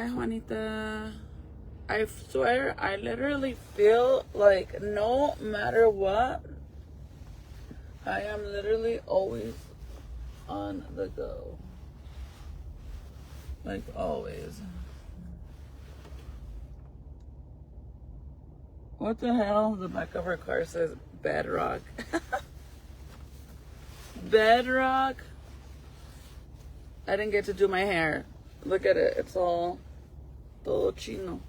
Hi, Juanita. I swear, I literally feel like no matter what, I am literally always on the go. Like, always. What the hell? The back of her car says bedrock. Bedrock? I didn't get to do my hair. Look at it. It's all todo chino.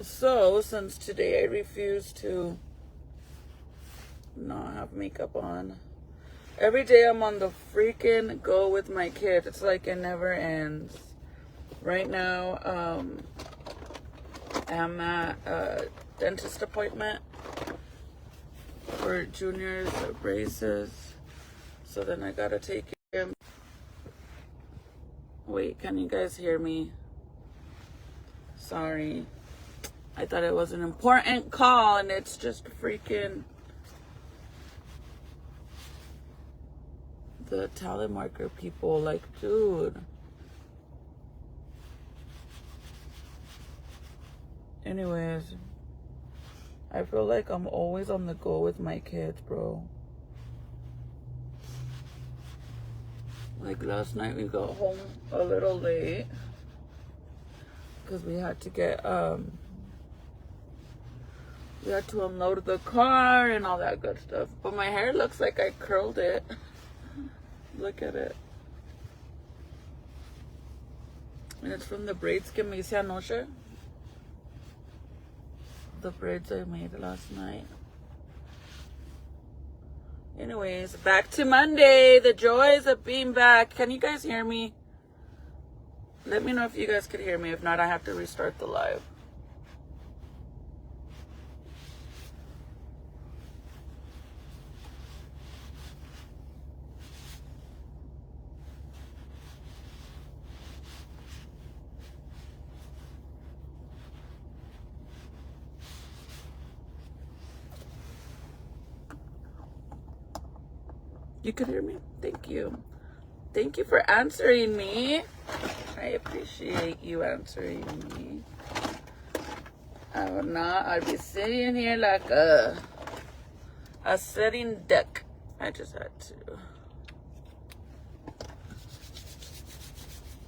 So, since today I refuse to not have makeup on, every day I'm on the freaking go with my kids. It's like it never ends. Right now, I'm at a dentist appointment for Junior's braces. So then I gotta take him. Wait, can you guys hear me? Sorry. I thought it was an important call and it's just freaking the talent marker people. Like, dude. Anyways, I feel like I'm always on the go with my kids, bro. Like last night we got home a little late because we had to get we had to unload the car and all that good stuff. But my hair looks like I curled it. Look at it. And it's from the braids que me hice anoche. The braids I made last night. Anyways, back to Monday. The joys of being back. Can you guys hear me? Let me know if you guys could hear me. If not, I have to restart the live. You could hear me? Thank you. Thank you for answering me. I appreciate you answering me. I would not. I'd be sitting here like a sitting duck. I just had to.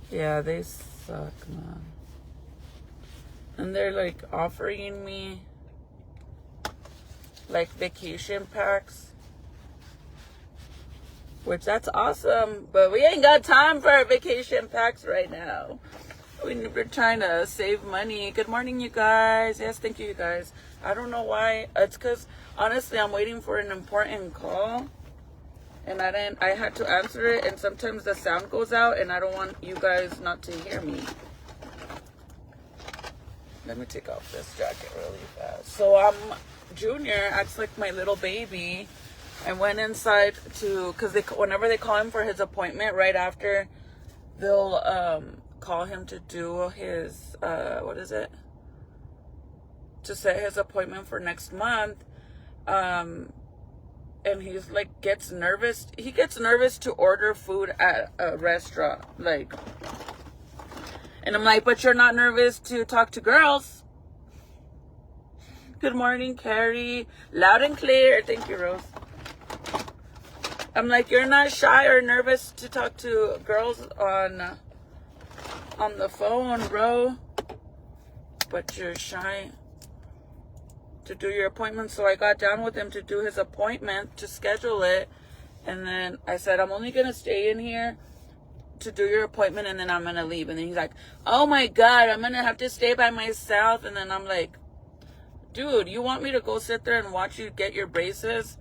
Yeah, they suck, man. And they're like offering me like vacation packs. Which that's awesome, but we ain't got time for our vacation packs right now. We're trying to save money. Good morning, you guys. Yes, thank you, you guys. I don't know why. It's because honestly, I'm waiting for an important call, and I had to answer it, and sometimes the sound goes out, and I don't want you guys not to hear me. Let me take off this jacket really fast. So Junior acts like my little baby. I went inside because whenever they call him for his appointment, right after, they'll call him to do his, to set his appointment for next month. And he's like, gets nervous. He gets nervous to order food at a restaurant. Like, and I'm like, but you're not nervous to talk to girls. Good morning, Carrie. Loud and clear. Thank you, Rose. I'm like, you're not shy or nervous to talk to girls on the phone, bro. But you're shy to do your appointment. So I got down with him to do his appointment, to schedule it. And then I said, I'm only going to stay in here to do your appointment, and then I'm going to leave. And then he's like, oh my God, I'm going to have to stay by myself. And then I'm like, dude, you want me to go sit there and watch you get your braces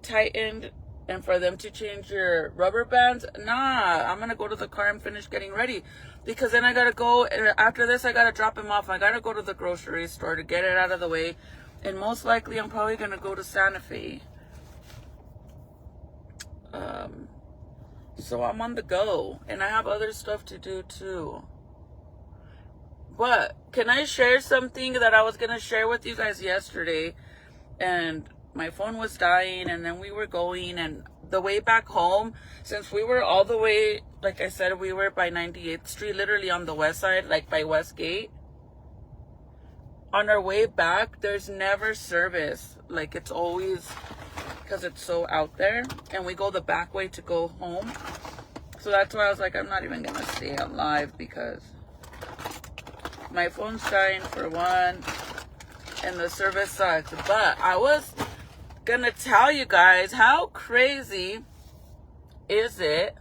tightened and for them to change your rubber bands? Nah, I'm gonna go to the car and finish getting ready, because then I gotta go, after this I gotta drop him off. I gotta go to the grocery store to get it out of the way, and most likely I'm probably gonna go to Santa Fe. So I'm on the go, and I have other stuff to do too. But can I share something that I was gonna share with you guys yesterday? And my phone was dying, and then we were going, and the way back home, since we were all the way, like I said, we were by 98th Street, literally on the west side, like by Westgate. On our way back, there's never service. Like, it's always, because it's so out there, and we go the back way to go home. So that's why I was like, I'm not even gonna stay on live, because my phone's dying for one, and the service sucks. But I was gonna tell you guys, how crazy is it,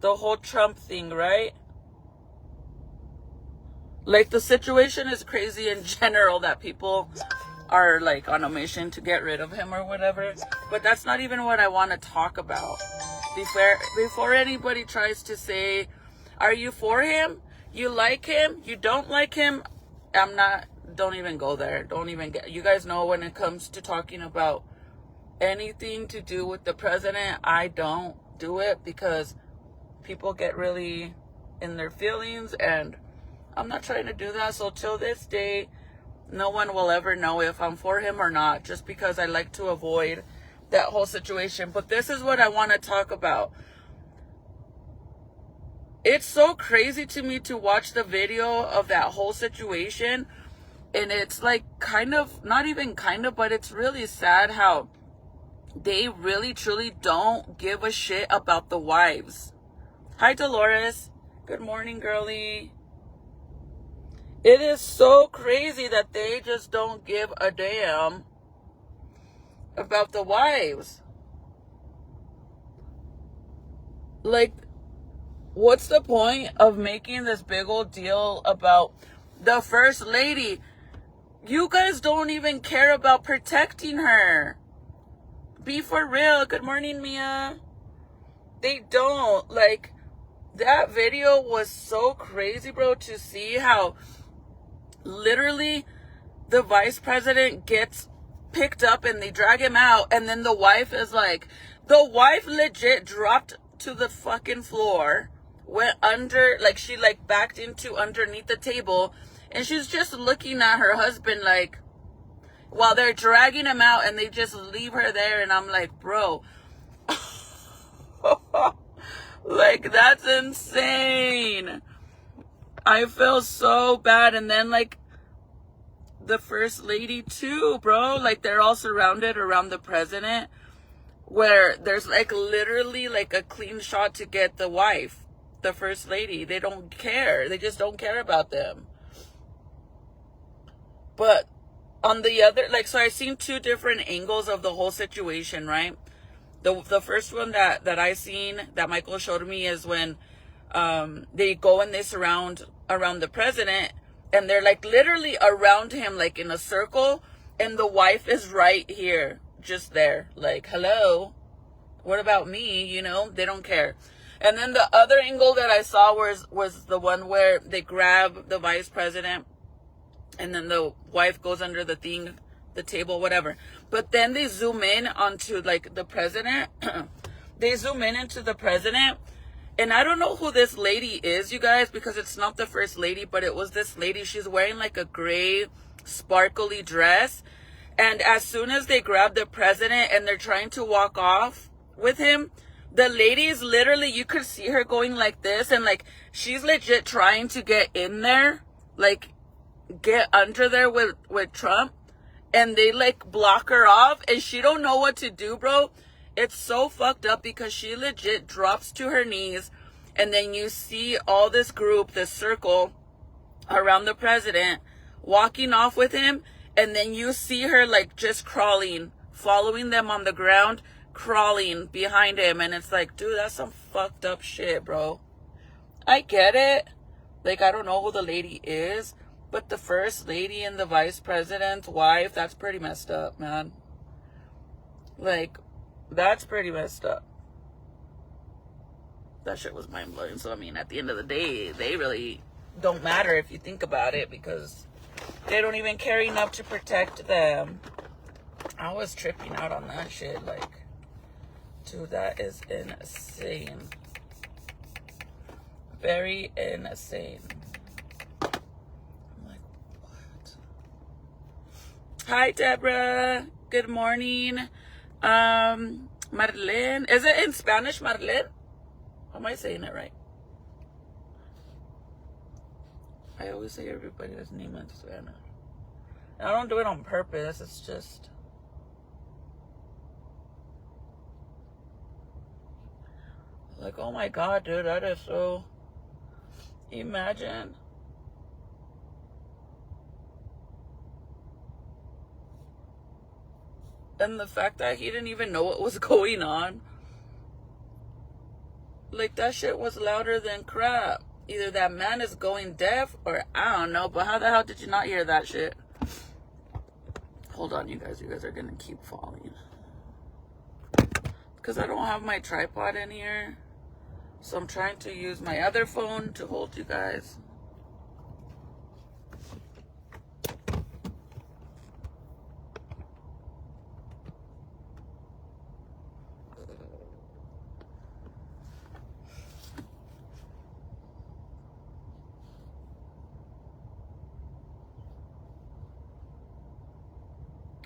the whole Trump thing, right? Like, the situation is crazy in general, that people are like on a mission to get rid of him or whatever. But that's not even what I want to talk about. Before anybody tries to say, are you for him? You like him? You don't like him? Don't even go there. Don't even get, you guys know, when it comes to talking about anything to do with the president, I don't do it, because people get really in their feelings, and I'm not trying to do that. So till this day, no one will ever know if I'm for him or not, just because I like to avoid that whole situation. But this is what I want to talk about. It's so crazy to me to watch the video of that whole situation. And it's like kind of, not even kind of, but it's really sad how they really truly don't give a shit about the wives. Hi, Dolores. Good morning, girlie. It is so crazy that they just don't give a damn about the wives. Like, what's the point of making this big old deal about the first lady? You guys don't even care about protecting her. Be for real. Good morning, Mia. They don't. Like, that video was so crazy, bro, to see how literally the vice president gets picked up and they drag him out, and then the wife is like, the wife legit dropped to the fucking floor, went under, like she like backed into underneath the table, and she's just looking at her husband like, while they're dragging him out, and they just leave her there. And I'm like, bro, like, that's insane. I feel so bad. And then like the first lady too, bro, like they're all surrounded around the president, where there's like literally like a clean shot to get the wife, the first lady. They don't care. They just don't care about them. But on the other, like, so I've seen two different angles of the whole situation, right? The first one that I seen, that Michael showed me, is when they go and they surround around the president, and they're like literally around him, like in a circle, and the wife is right here, just there, like, hello, what about me? You know, they don't care. And then the other angle that I saw was the one where they grab the vice president, and then the wife goes under the thing, the table, whatever. But then they zoom in onto like the president. They zoom in into the president. And I don't know who this lady is, you guys, because it's not the first lady, but it was this lady. She's wearing like a gray sparkly dress. And as soon as they grab the president and they're trying to walk off with him, the lady is literally, you could see her going like this, and like she's legit trying to get in there, like get under there with Trump, and they like block her off, and she don't know what to do, bro. It's so fucked up, because she legit drops to her knees, and then you see all this group, this circle around the president, walking off with him, and then you see her like just crawling, following them on the ground, crawling behind him. And it's like, dude, that's some fucked up shit, bro. I get it. Like, I don't know who the lady is, but the first lady and the vice president's wife, that's pretty messed up, man. Like, that's pretty messed up. That shit was mind-blowing. So, I mean, at the end of the day, they really don't matter if you think about it, because they don't even care enough to protect them. I was tripping out on that shit. Like, dude, that is insane. Very insane. Hi, Deborah. Good morning. Marlene. Is it in Spanish, Marlene? Am I saying it right? I always say everybody's name in Spanish. I don't do it on purpose. It's just... like, oh my God, dude, that is so... Imagine. And the fact that he didn't even know what was going on. Like, that shit was louder than crap. Either that man is going deaf or I don't know. But how the hell did you not hear that shit? Hold on, you guys. You guys are going to keep falling. Because I don't have my tripod in here. So I'm trying to use my other phone to hold you guys.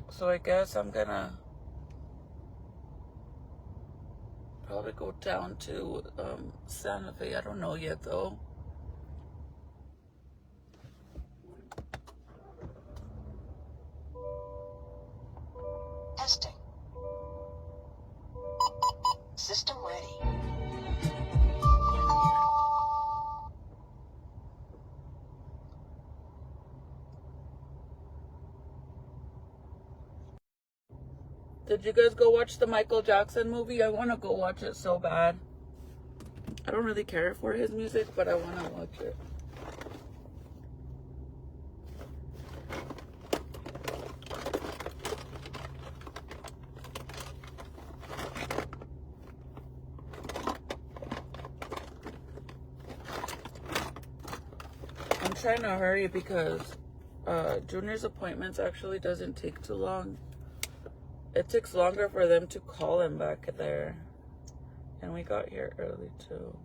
So I guess I'm gonna probably go down to Santa Fe. I don't know yet though. Testing. System ready. Did you guys go watch the Michael Jackson movie? I want to go watch it so bad. I don't really care for his music, but I want to watch it. I'm trying to hurry because Junior's appointments actually doesn't take too long. It takes longer for them to call him back there. And we got here early too.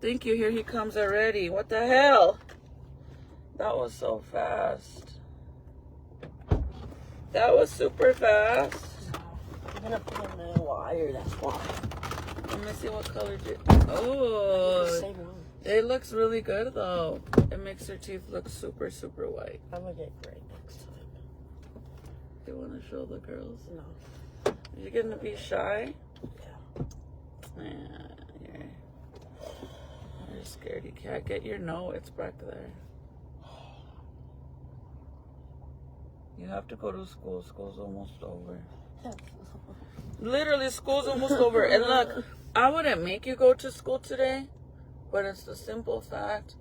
Thank you. Here he comes already. What the hell? That was so fast. That was super fast. I'm gonna put in the wire, that's why. Let me see what color did. Oh, Same one. it looks really good though. It makes your teeth look super, super white. I'm gonna get gray next time. You want to show the girls? No. You're gonna be shy? Yeah. You're scared. You can't get your no. It's back there. You have to go to school. School's almost over. Literally, school's almost over. And look, I wouldn't make you go to school today, but it's the simple fact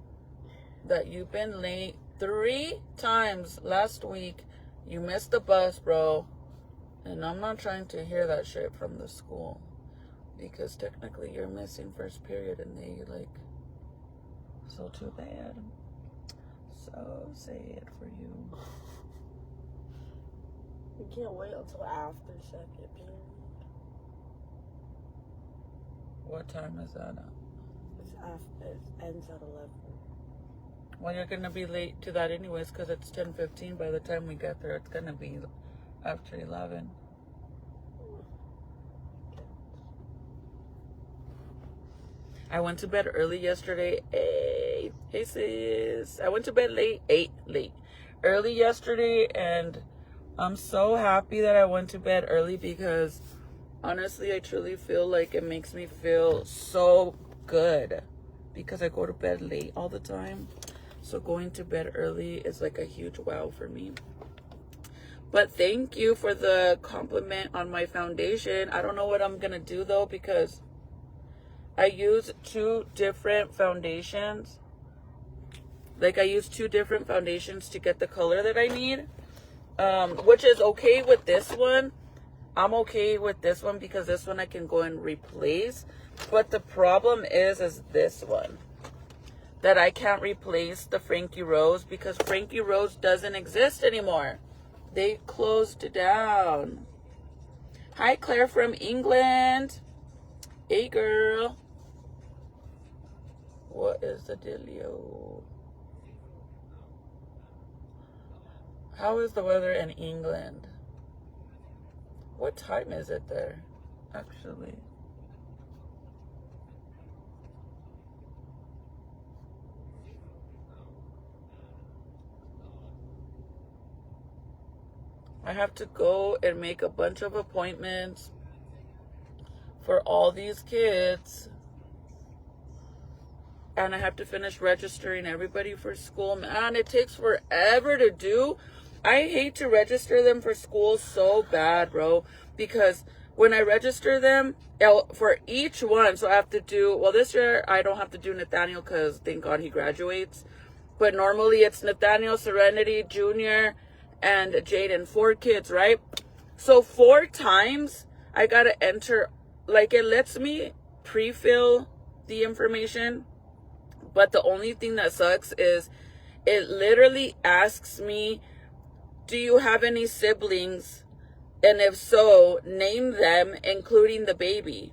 that you've been late 3 times last week. You missed the bus, bro. And I'm not trying to hear that shit from the school. Because technically you're missing first period and they like, so too bad. So sad for you. We can't wait until after second period. What time is that at? It's after, it ends at 11. Well, you're going to be late to that anyways because it's 10:15. By the time we get there, it's going to be after 11. I went to bed early yesterday. Hey sis. I went to bed early yesterday, and I'm so happy that I went to bed early because honestly, I truly feel like it makes me feel so good because I go to bed late all the time. So going to bed early is like a huge wow for me. But thank you for the compliment on my foundation. I don't know what I'm going to do though because I use 2 different foundations. Like I use 2 different foundations to get the color that I need. Which is okay with this one. I'm okay with this one because this one I can go and replace. But the problem is this one. That I can't replace the Frankie Rose because Frankie Rose doesn't exist anymore. They closed it down. Hi, Claire from England. Hey, girl. What is the dealio? How is the weather in England? What time is it there, actually? I have to go and make a bunch of appointments for all these kids. And I have to finish registering everybody for school. Man, it takes forever to do. I hate to register them for school so bad, bro. Because when I register them, for each one, so I have to do, well, this year I don't have to do Nathaniel because thank God he graduates. But normally it's Nathaniel, Serenity, Junior, and Jaden. 4 kids, right? So 4 times I got to enter, like it lets me pre-fill the information. But the only thing that sucks is it literally asks me, do you have any siblings? And if so, name them, including the baby.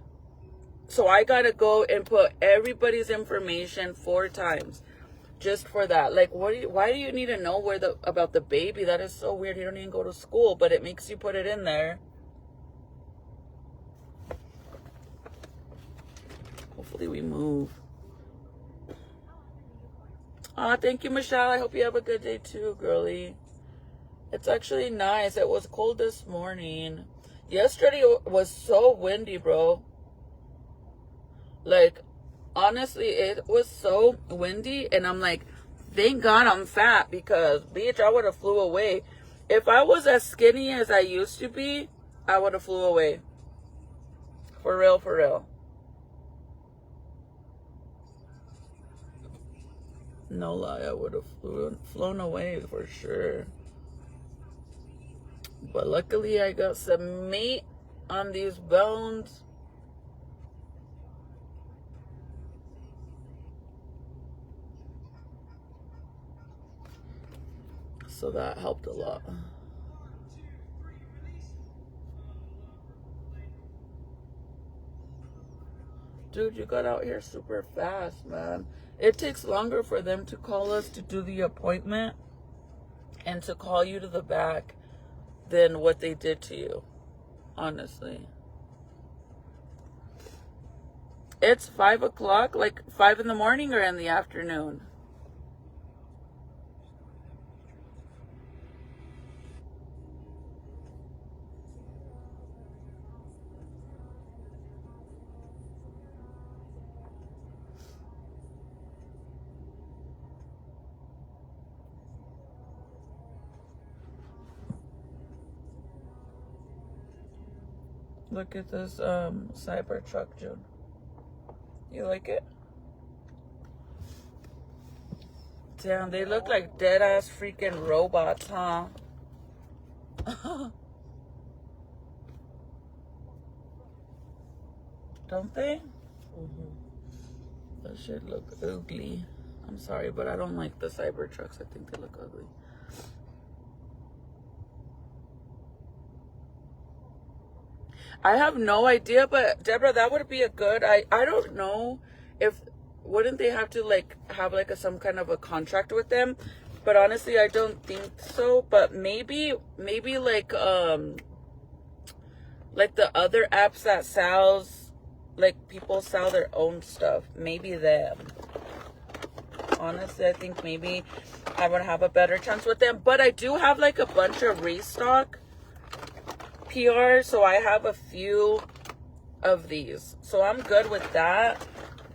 So I got to go and put everybody's information 4 times just for that. Like, why do you need to know about the baby? That is so weird. You don't even go to school, but it makes you put it in there. Hopefully we move. Thank you, Michelle. I hope you have a good day too, girly. It's actually nice. It was cold this morning. Yesterday was so windy, bro. Like, honestly, it was so windy. And I'm like, thank God I'm fat because, bitch, I would have flew away. If I was as skinny as I used to be, I would have flew away. For real, for real. No lie, I would have flown away for sure. But luckily I got some meat on these bones. So that helped a lot. Dude, you got out here super fast, man. It takes longer for them to call us to do the appointment and to call you to the back than what they did to you, honestly. It's 5 o'clock, like 5 in the morning or in the afternoon? Look at this cyber truck, June. You like it? Damn, they look like dead-ass freaking robots, huh? Don't they? That shit look ugly. I'm sorry, but I don't like the cyber trucks. I think they look ugly. I have no idea, but Deborah, that would be a good, I don't know if, wouldn't they have to like have like some kind of a contract with them? But honestly, I don't think so. But maybe like the other apps that sells, like people sell their own stuff. Maybe them. Honestly, I think maybe I would have a better chance with them. But I do have like a bunch of restock PR, so I have a few of these, so I'm good with that.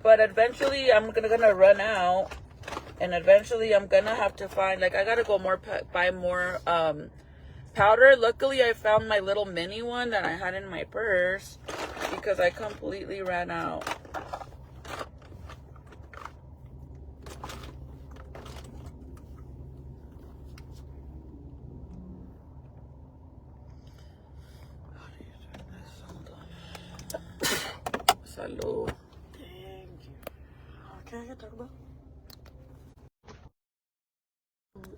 But eventually I'm gonna run out, and eventually I'm gonna have to find, like, I gotta go buy more powder. Luckily I found my little mini one that I had in my purse because I completely ran out. How do you Salud. Thank you. Okay, I can talk about.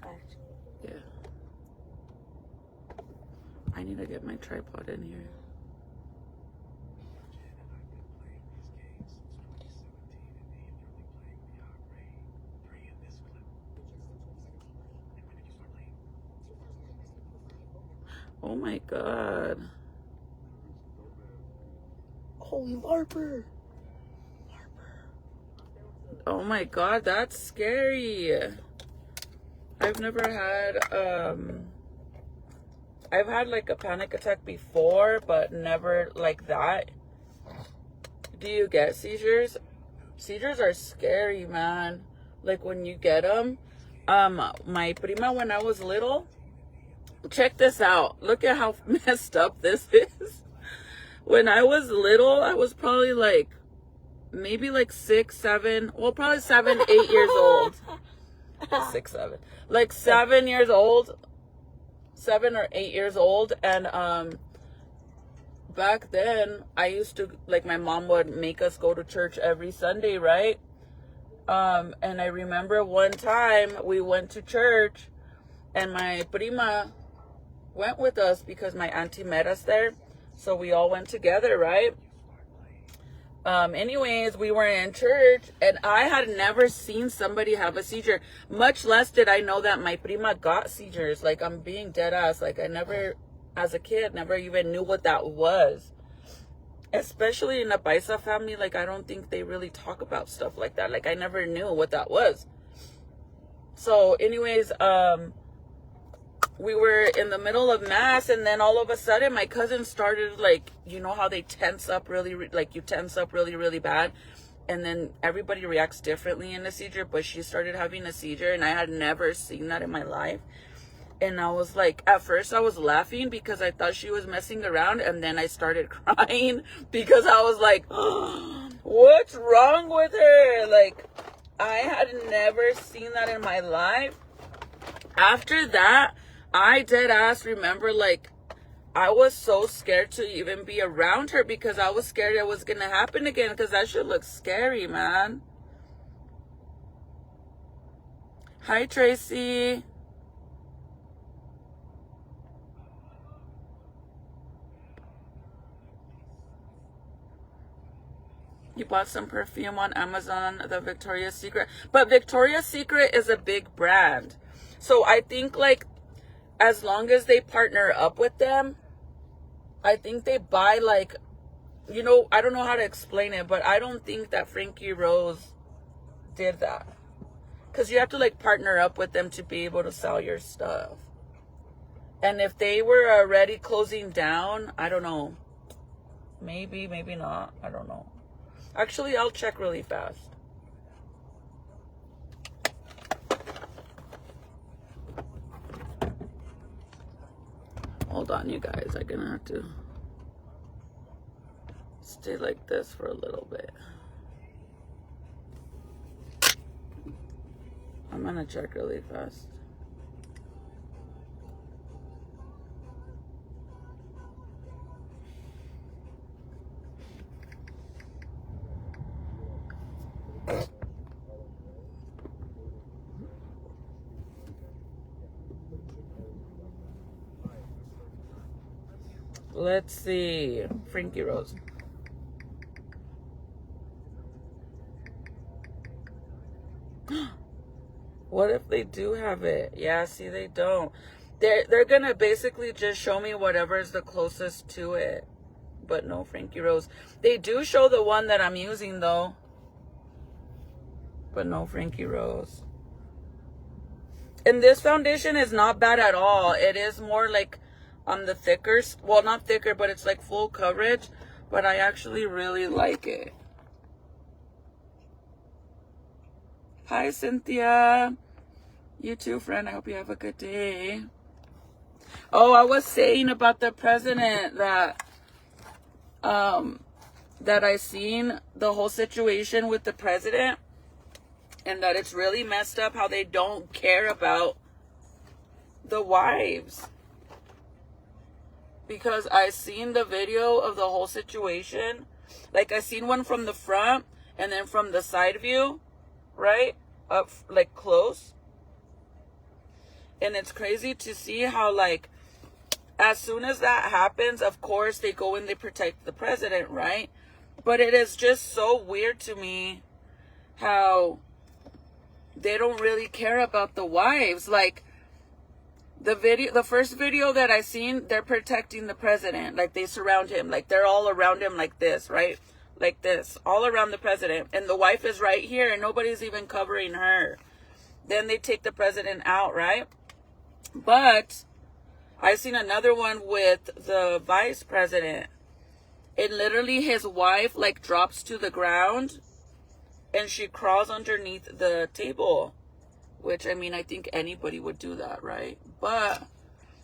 Actually, Yeah. I need to get my tripod in here. Oh my god. holy LARPer. Oh my god, that's scary. I've never had I've had like a panic attack before, but never like that. Do you get seizures? Seizures are scary, man. Like when you get them. My prima, when I was little, check this out. Look at how messed up this is. When I was little, I was probably like, maybe like 6, 7, well, probably 7, 8 years old. 6, 7. Like 7 years old. 7 or 8 years old. And back then, I used to, like, my mom would make us go to church every Sunday, right? And I remember one time we went to church and my prima went with us because my auntie met us there. So we all went together, right? Anyways, we were in church and I had never seen somebody have a seizure. Much less did I know that my prima got seizures. Like, I'm being dead ass. Like, I never, as a kid, never even knew what that was. Especially in a Paisa family, like, I don't think they really talk about stuff like that. Like, I never knew what that was. So, anyways, we were in the middle of mass, and then all of a sudden, my cousin started, like, you know how they tense up really, like, you tense up really, really bad, and then everybody reacts differently in a seizure, but she started having a seizure, and I had never seen that in my life. And I was like, at first I was laughing because I thought she was messing around. And then I started crying because I was like, oh, what's wrong with her? Like, I had never seen that in my life. After that, I dead ass remember, like, I was so scared to even be around her because I was scared it was going to happen again because that shit looks scary, man. Hi, Tracy. You bought some perfume on Amazon, the Victoria's Secret. But Victoria's Secret is a big brand. So I think, like, as long as they partner up with them, I think they buy, like, you know, I don't know how to explain it, but I don't think that Frankie Rose did that. Because you have to, like, partner up with them to be able to sell your stuff. And if they were already closing down, I don't know. Maybe, maybe not. I don't know. Actually, I'll check really fast. Hold on, you guys. I'm gonna have to stay like this for a little bit. I'm gonna check really fast. Let's see. Frankie Rose. What if they do have it? Yeah, see, they don't. They're gonna basically just show me whatever is the closest to it. But no Frankie Rose. They do show the one that I'm using, though. But no Frankie Rose. And this foundation is not bad at all. It is more like on the thicker, well, not thicker, but it's like full coverage. But I actually really like it. Hi, Cynthia. You too, friend. I hope you have a good day. Oh, I was saying about the president that I seen the whole situation with the president, and that it's really messed up how they don't care about the wives. Because I seen the video of the whole situation Like, I seen one from the front and then from the side view, right? Up, like, close. And it's crazy to see how, like, as soon as that happens, of course, they go and they protect the president, right? But it is just so weird to me how they don't really care about the wives. Like, the first video that I seen, they're protecting the president. Like, they surround him. Like, they're all around him like this, right? Like this, all around the president. And the wife is right here and nobody's even covering her. Then they take the president out, right? But I seen another one with the vice president. And literally his wife, like, drops to the ground and she crawls underneath the table. Which, I mean, I think anybody would do that, right? But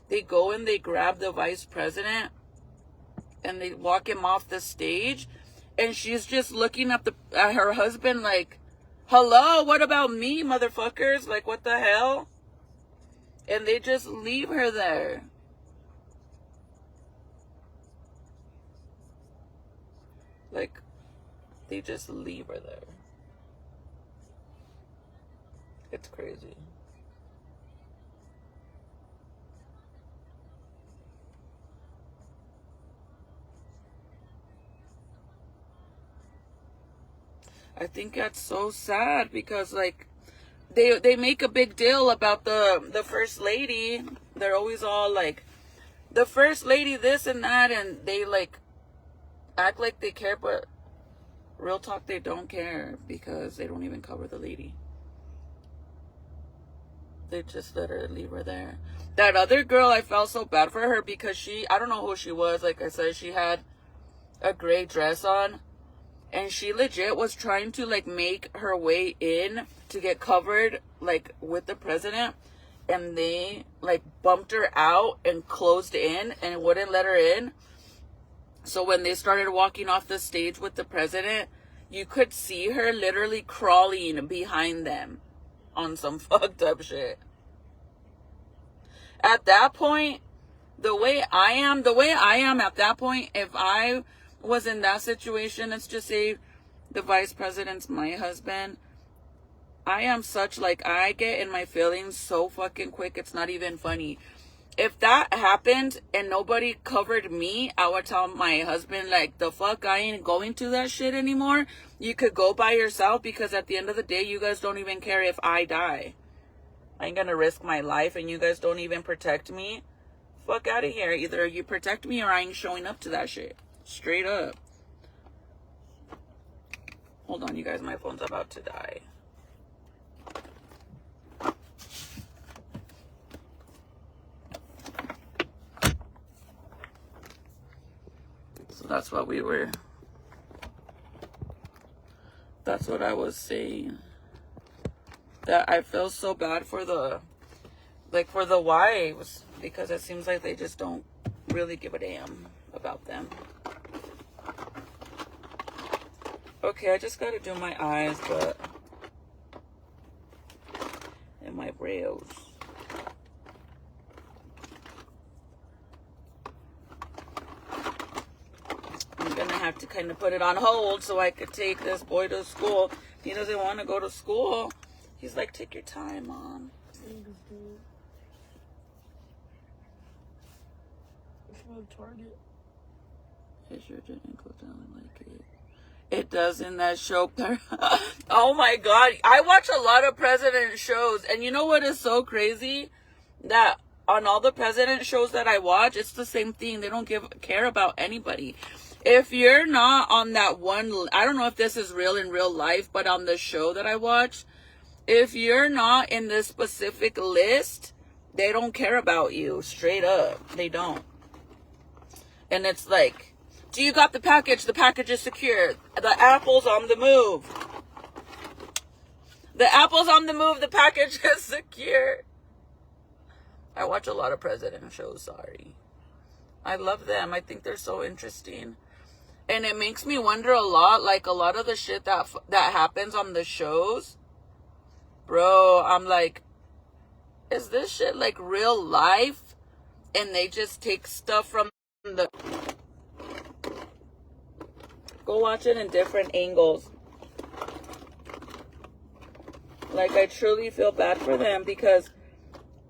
they go and they grab the vice president and they walk him off the stage. And she's just looking at her husband like, hello, what about me, motherfuckers? Like, what the hell? And they just leave her there. Like, they just leave her there. It's crazy. I think that's so sad because, like, they make a big deal about the first lady. They're always all like, the first lady this and that, and they like act like they care, but real talk, they don't care because they don't even cover the lady. They just let her leave her there. That other girl, I felt so bad for her because I don't know who she was. Like I said, she had a gray dress on. And she legit was trying to, like, make her way in to get covered, like, with the president. And they, like, bumped her out and closed in and wouldn't let her in. So when they started walking off the stage with the president, you could see her literally crawling behind them on some fucked up shit. At that point, the way I am at that point, if I was in that situation, let's just say the vice president's my husband, I am such, like, I get in my feelings so fucking quick, it's not even funny. If that happened and nobody covered me, I would tell my husband, like, the fuck, I ain't going to that shit anymore. You could go by yourself because at the end of the day, you guys don't even care if I die. I ain't gonna risk my life and you guys don't even protect me. Fuck out of here. Either you protect me or I ain't showing up to that shit. Straight up. Hold on, you guys. My phone's about to die. So that's what that's what I was saying. That I feel so bad for the wives. Because it seems like they just don't really give a damn about them. Okay, I just gotta do my eyes, and my brows. I'm gonna have to kind of put it on hold so I could take this boy to school. He doesn't want to go to school. He's like, take your time, Mom. Target. It sure didn't go down like it. It does in that show. Oh my God. I watch a lot of president shows. And you know what is so crazy? That on all the president shows that I watch, it's the same thing. They don't care about anybody. If you're not on that one, I don't know if this is real in real life, but on the show that I watch, if you're not in this specific list, they don't care about you. Straight up. They don't. And it's like, do you got the package? The package is secure. The apple's on the move. The apple's on the move. The package is secure. I watch a lot of president shows, sorry. I love them. I think they're so interesting. And it makes me wonder a lot, like a lot of the shit that happens on the shows. Bro, I'm like, is this shit like real life? And they just take stuff from the... Go watch it in different angles. Like, I truly feel bad for them because,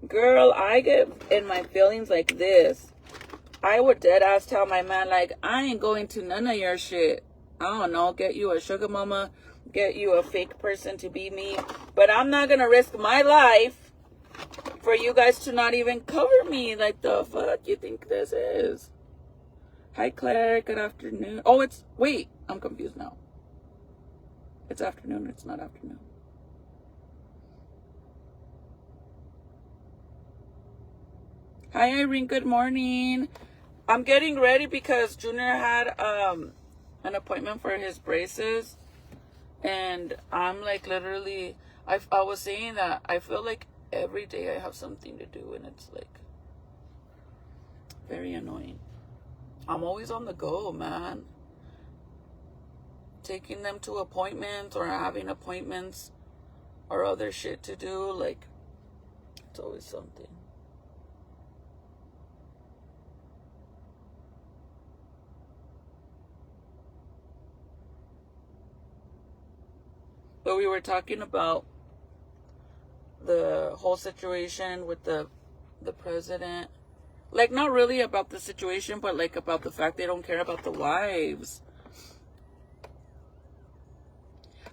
girl, I get in my feelings like this. I would dead ass tell my man, like, I ain't going to none of your shit. I don't know, get you a sugar mama, get you a fake person to be me. But I'm not going to risk my life for you guys to not even cover me. Like, the fuck you think this is? Hi, Claire. Good afternoon. Oh, wait, I'm confused now. It's afternoon. It's not afternoon. Hi, Irene. Good morning. I'm getting ready because Junior had an appointment for his braces. And I'm like literally, I was saying that I feel like every day I have something to do. And it's like very annoying. I'm always on the go, man. Taking them to appointments or having appointments or other shit to do. Like, it's always something. But we were talking about the whole situation with the president. Like, not really about the situation, but like about the fact they don't care about the wives.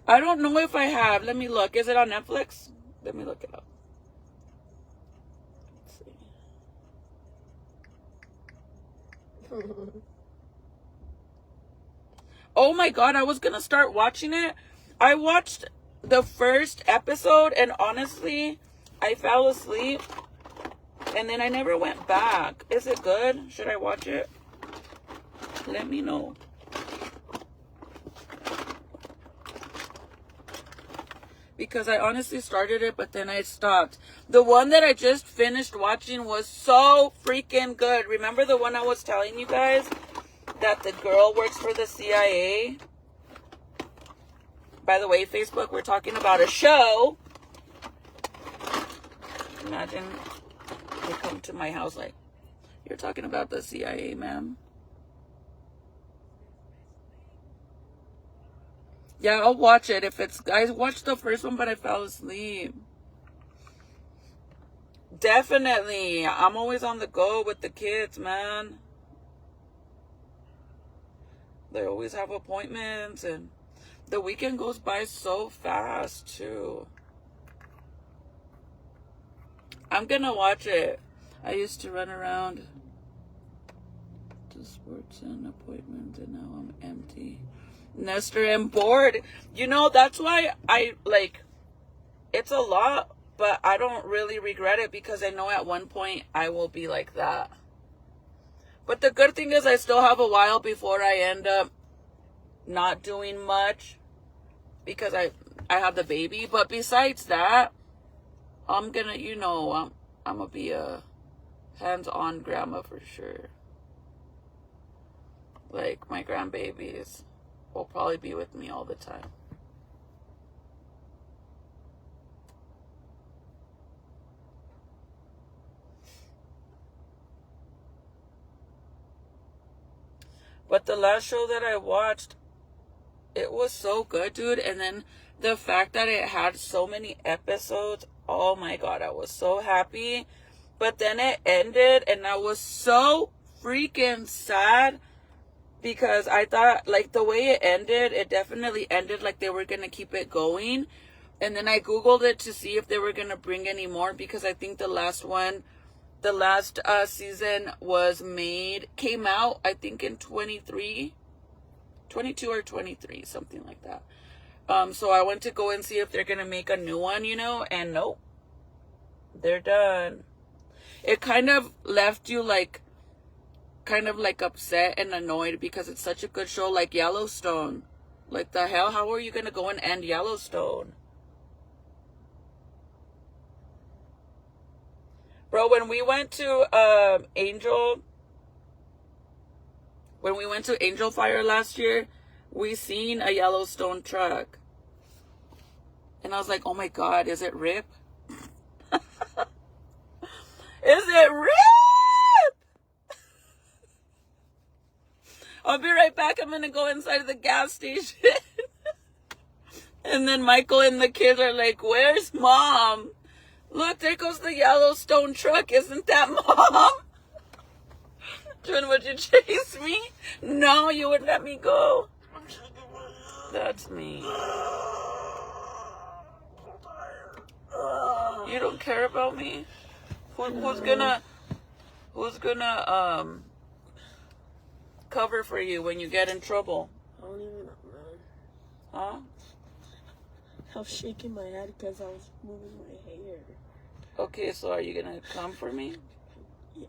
I don't know if I have. Let me look. Is it on Netflix? Let me look it up. Let's see. Oh my God, I was going to start watching it. I watched the first episode and honestly, I fell asleep. And then I never went back. Is it good? Should I watch it? Let me know. Because I honestly started it, but then I stopped. The one that I just finished watching was so freaking good. Remember the one I was telling you guys? That the girl works for the CIA? By the way, Facebook, we're talking about a show. Imagine they come to my house like, you're talking about the CIA, ma'am. Yeah, I'll watch it if it's... I watched the first one, but I fell asleep. Definitely. I'm always on the go with the kids, man. They always have appointments, and the weekend goes by so fast, too. I'm gonna watch it. I used to run around to sports and appointments, and now I'm empty. Nester and bored. You know, that's why I, like, it's a lot, but I don't really regret it because I know at one point I will be like that. But the good thing is I still have a while before I end up not doing much because I have the baby. But besides that, I'm gonna, you know, I'm gonna be a hands-on grandma for sure. Like, my grandbabies will probably be with me all the time. But the last show that I watched, it was so good, dude. And then the fact that it had so many episodes, oh my God, I was so happy. But then it ended and I was so freaking sad because I thought, like, the way it ended, it definitely ended like they were going to keep it going. And then I Googled it to see if they were going to bring any more because I think the last season came out, I think in 22 or 23, something like that. So I went to go and see if they're going to make a new one, you know, and nope, they're done. It kind of left you like, kind of like upset and annoyed because it's such a good show, like Yellowstone. Like, the hell, how are you going to go and end Yellowstone? Bro, when we went to Angel Fire last year, we seen a Yellowstone truck. And I was like, oh my God, is it Rip? Is it Rip? I'll be right back. I'm gonna go inside of the gas station. And then Michael and the kids are like, where's mom? Look, there goes the Yellowstone truck. Isn't that mom? June, would you chase me? No, you wouldn't let me go. That's me. You don't care about me? Who's gonna cover for you when you get in trouble? I don't even know. Huh? I was shaking my head because I was moving my hair. Okay, so are you gonna come for me? Yeah.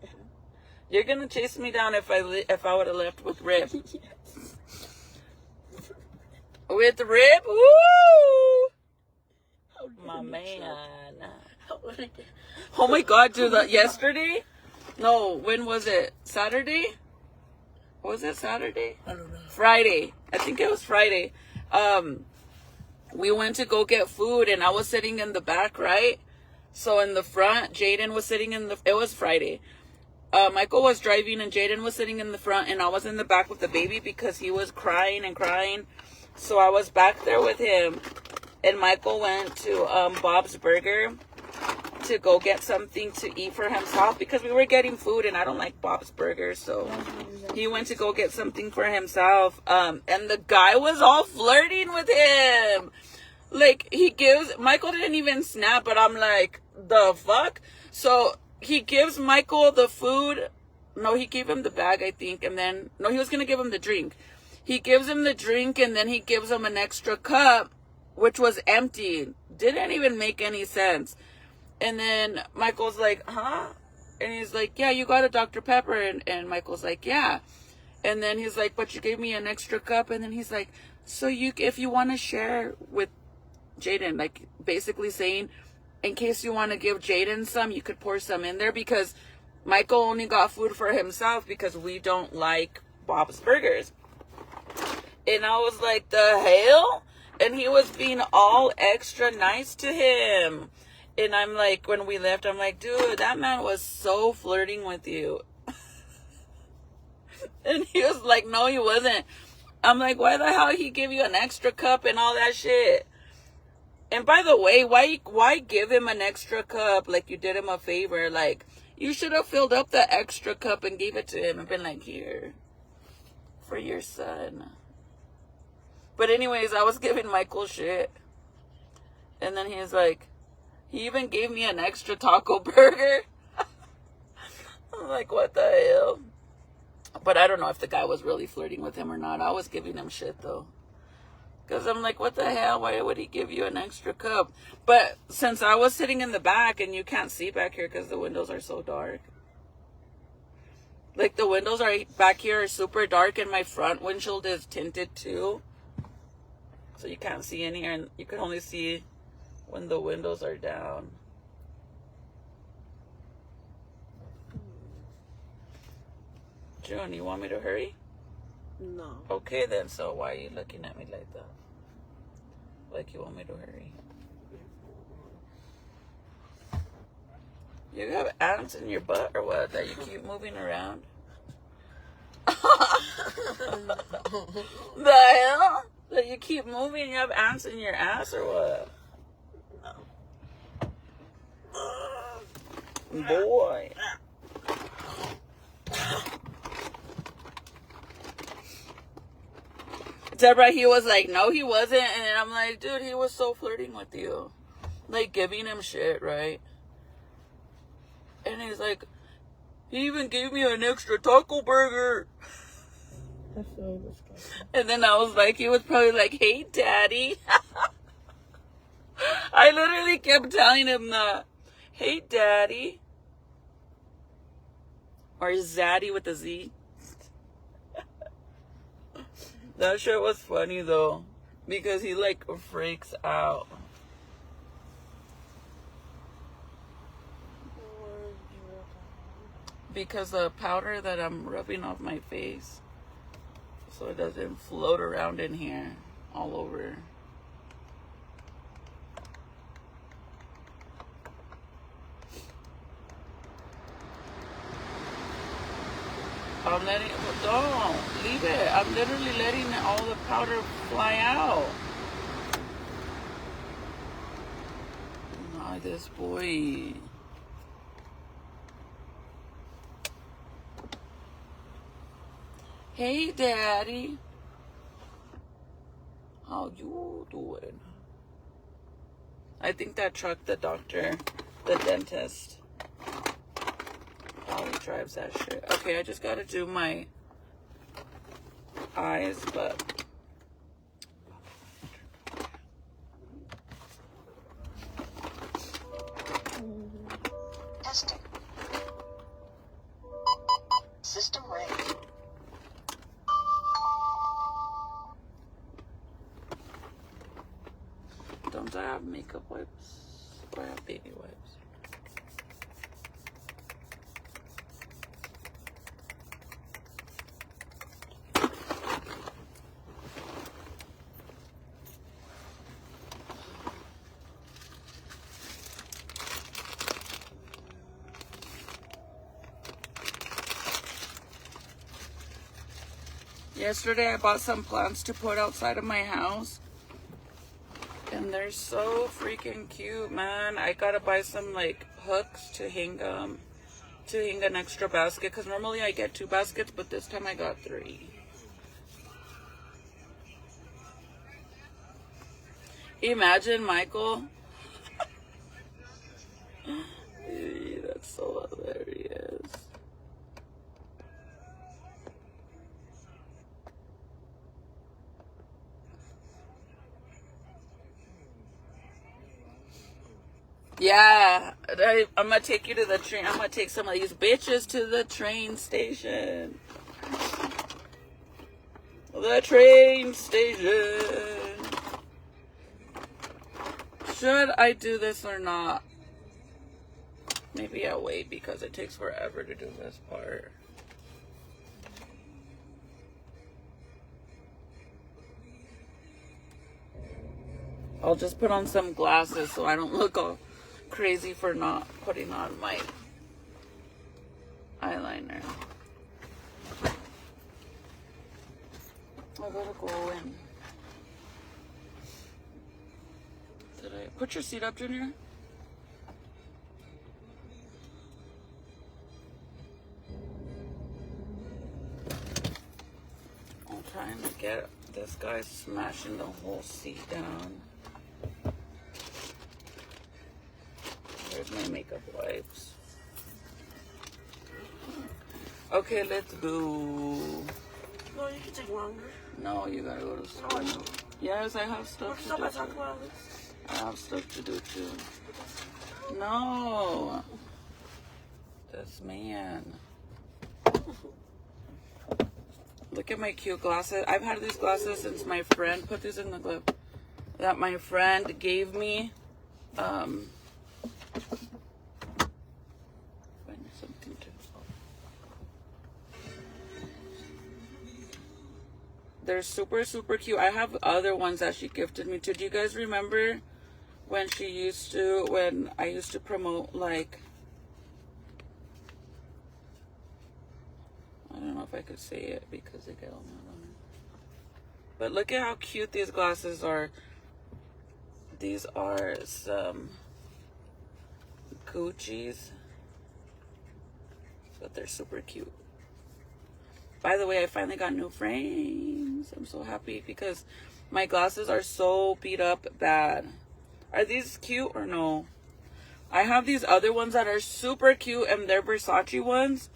You're gonna chase me down if I would have left with Rip. Yes. With Rip? Woo! My man. Oh my God, dude! Yesterday? No, when was it? Saturday? Was it Saturday? I don't know. Friday. I think it was Friday. We went to go get food and I was sitting in the back, right? So in the front, Jaden was sitting it was Friday. Michael was driving and Jaden was sitting in the front and I was in the back with the baby because he was crying and crying. So I was back there with him and Michael went to Bob's Burger to go get something to eat for himself because we were getting food and I don't like Bob's Burgers, so he went to go get something for himself. And the guy was all flirting with him. Like, Michael didn't even snap, but I'm like, the fuck? So he gives Michael the food. No, he gave him the bag, I think. And then, no, he was going to give him the drink. He gives him the drink and then he gives him an extra cup, which was empty. Didn't even make any sense. And then Michael's like, huh? And he's like, yeah, you got a Dr. Pepper. And Michael's like, yeah. And then he's like, but you gave me an extra cup. And then he's like, so if you want to share with Jaden, like basically saying, in case you want to give Jaden some, you could pour some in there because Michael only got food for himself because we don't like Bob's Burgers. And I was like, the hell? And he was being all extra nice to him. And I'm like, when we left, I'm like, dude, that man was so flirting with you. And he was like, no, he wasn't. I'm like, why the hell he give you an extra cup and all that shit? And by the way, why give him an extra cup like you did him a favor? Like, you should have filled up the extra cup and gave it to him and been like, here, for your son. But anyways, I was giving Michael shit. And then he's like, he even gave me an extra taco burger. I'm like, what the hell? But I don't know if the guy was really flirting with him or not. I was giving him shit, though. Because I'm like, what the hell? Why would he give you an extra cup? But since I was sitting in the back, and you can't see back here because the windows are so dark. Like, the windows are back here are super dark, and my front windshield is tinted, too. So you can't see in here, and you can only see when the windows are down. June, you want me to hurry? No. Okay then, so why are you looking at me like that? Like you want me to hurry? You have ants in your butt or what? That you keep moving around? The hell? That you keep moving, you have ants in your ass or what? Boy. Deborah, he was like, no, he wasn't. And then I'm like, dude, he was so flirting with you. Like, giving him shit, right? And he's like, he even gave me an extra taco burger. That's so disgusting. And then I was like, he was probably like, hey, daddy. I literally kept telling him that. Hey, daddy. Or Zaddy with a Z. That shit was funny, though. Because he, like, freaks out. Because the powder that I'm rubbing off my face. So it doesn't float around in here. All over. I'm letting... Don't. Leave it. I'm literally letting all the powder fly out. Not this boy. Hey, Daddy. How you doing? I think that truck, the doctor, the dentist, probably drives that shit. Okay, I just gotta do my eyes, but Testing. System ready. don't I have makeup wipes? Or I have baby wipes? Yesterday I bought some plants to put outside of my house. And they're so freaking cute, man. I gotta buy some like hooks to hang an extra basket, because normally I get 2 baskets, but this time I got 3. Imagine Michael. That's so hilarious. Yeah, I'm gonna take you to the train. I'm gonna take some of these bitches to the train station. The train station. Should I do this or not? Maybe I'll wait because it takes forever to do this part. I'll just put on some glasses so I don't look all crazy for not putting on my eyeliner. I gotta go in. Did I put your seat up, Junior? I'm trying to get this guy smashing the whole seat down. Where's my makeup wipes? Okay, let's go. No, you can take longer. No, you gotta go to school. No, I don't. Yes, I have stuff to do. I talk about this. I have stuff to do too. No. This man. Look at my cute glasses. I've had these glasses since my friend put these in the glove that my friend gave me. Find something to. They're super, super cute. I have other ones that she gifted me too. Do you guys remember when I used to promote, like, I don't know if I could say it because they get all mad on it. But look at how cute these glasses are. These are some Gucci's, but they're super cute. By the way, I finally got new frames. I'm so happy because my glasses are so beat up bad. Are these cute or no? I have these other ones that are super cute and they're Versace ones.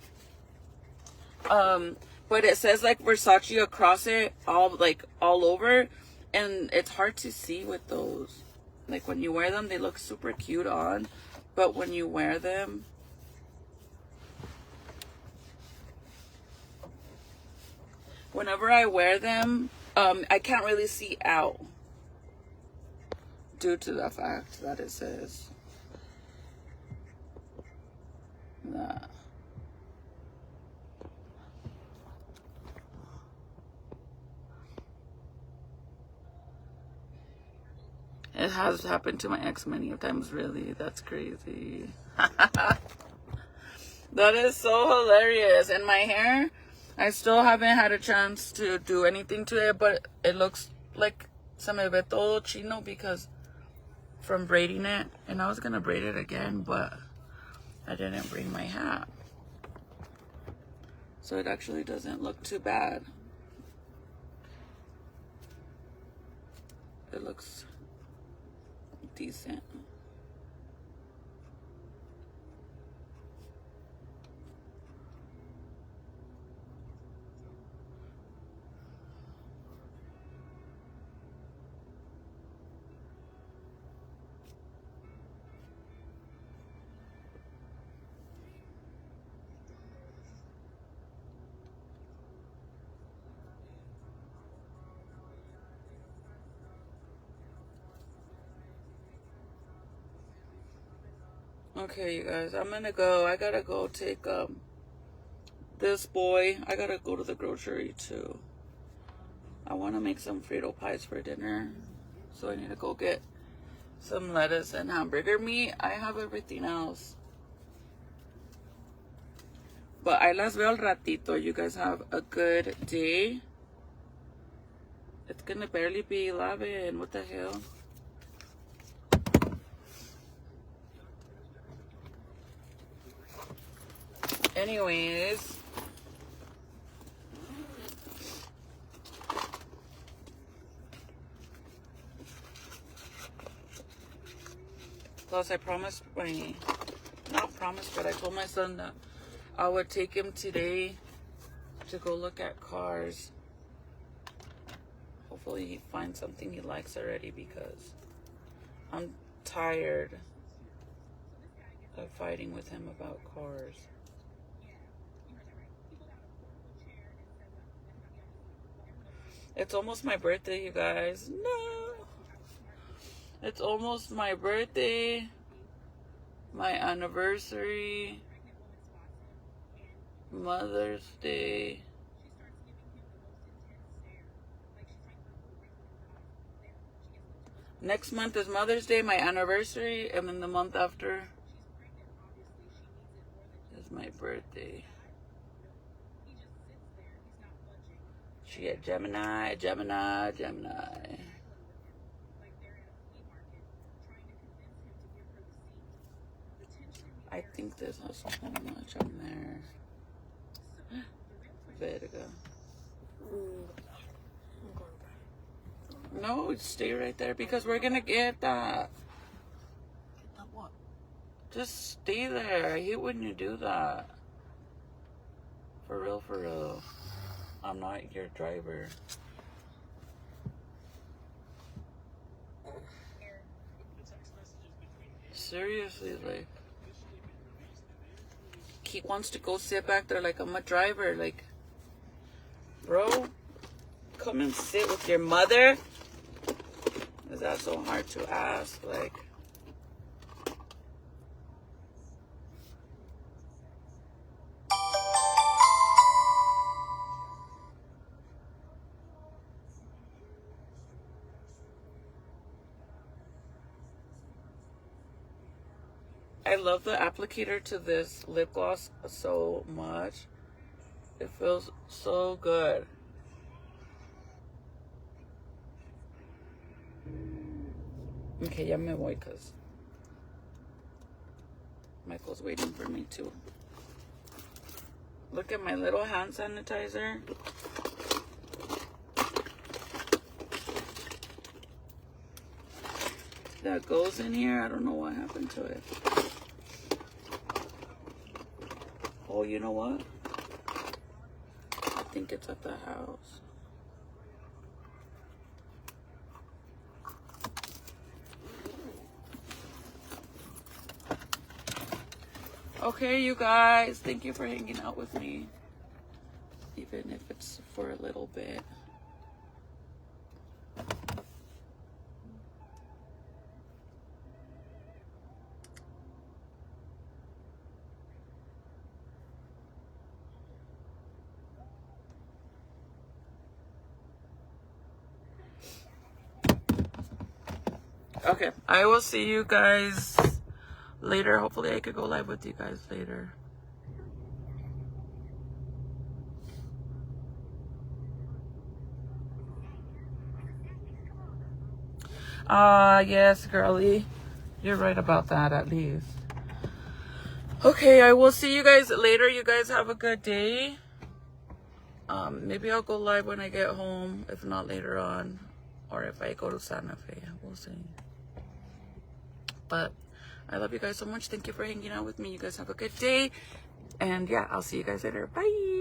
But it says like Versace across it, all over, and it's hard to see with those. Like when you wear them, they look super cute on, but when you wear them, whenever I wear them, I can't really see out due to the fact that it says that. It has happened to my ex many times, really. That's crazy. That is so hilarious. And my hair, I still haven't had a chance to do anything to it, but it looks like se me ve todo chino because from braiding it. And I was going to braid it again, but I didn't bring my hat. So it actually doesn't look too bad. It looks decent. Okay, you guys, I'm gonna go. I gotta go take this boy. I gotta go to the grocery too. I want to make some Frito pies for dinner, so I need to go get some lettuce and hamburger meat. I have everything else, but I las veo al ratito. You guys have a good day. It's gonna barely be 11. What the hell? Anyways, plus I promised not promised, but I told my son that I would take him today to go look at cars. Hopefully he finds something he likes already, because I'm tired of fighting with him about cars. It's almost my birthday, you guys. No. It's almost my birthday, my anniversary, Mother's Day. Next month is Mother's Day, my anniversary, and then the month after is my birthday. She had Gemini. I think this has so much on there. Verga. No, stay right there because we're gonna get that. Get that what? Just stay there. I hate when you do that. For real, for real. I'm not your driver. Seriously, like, he wants to go sit back there like I'm a driver. Like, bro, come and sit with your mother. Is that so hard to ask? Like, I love the applicator to this lip gloss so much. It feels so good. Okay, ya me voy because Michael's waiting for me too. Look at my little hand sanitizer. That goes in here. I don't know what happened to it. Oh, you know what? I think it's at the house. Okay, you guys, thank you for hanging out with me, even if it's for a little bit. Okay, I will see you guys later. Hopefully I could go live with you guys later. Yes, girly. You're right about that, at least. Okay, I will see you guys later. You guys have a good day. Maybe I'll go live when I get home, if not later on, or if I go to Santa Fe. We'll see. But I love you guys so much. Thank you for hanging out with me. You guys have a good day. And yeah, I'll see you guys later. Bye.